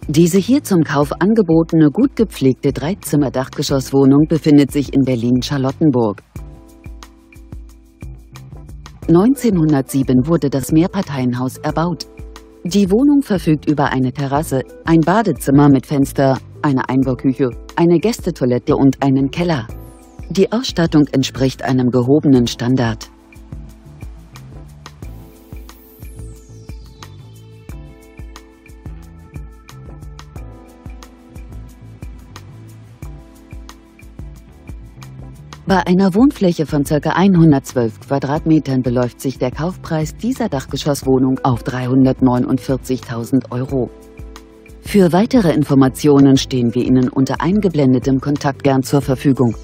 Diese hier zum Kauf angebotene, gut gepflegte Dreizimmer-Dachgeschosswohnung befindet sich in Berlin-Charlottenburg. 1907 wurde das Mehrparteienhaus erbaut. Die Wohnung verfügt über eine Terrasse, ein Badezimmer mit Fenster, eine Einbauküche, eine Gästetoilette und einen Keller. Die Ausstattung entspricht einem gehobenen Standard. Bei einer Wohnfläche von ca. 112 Quadratmetern beläuft sich der Kaufpreis dieser Dachgeschosswohnung auf 349.000 €. Für weitere Informationen stehen wir Ihnen unter eingeblendetem Kontakt gern zur Verfügung.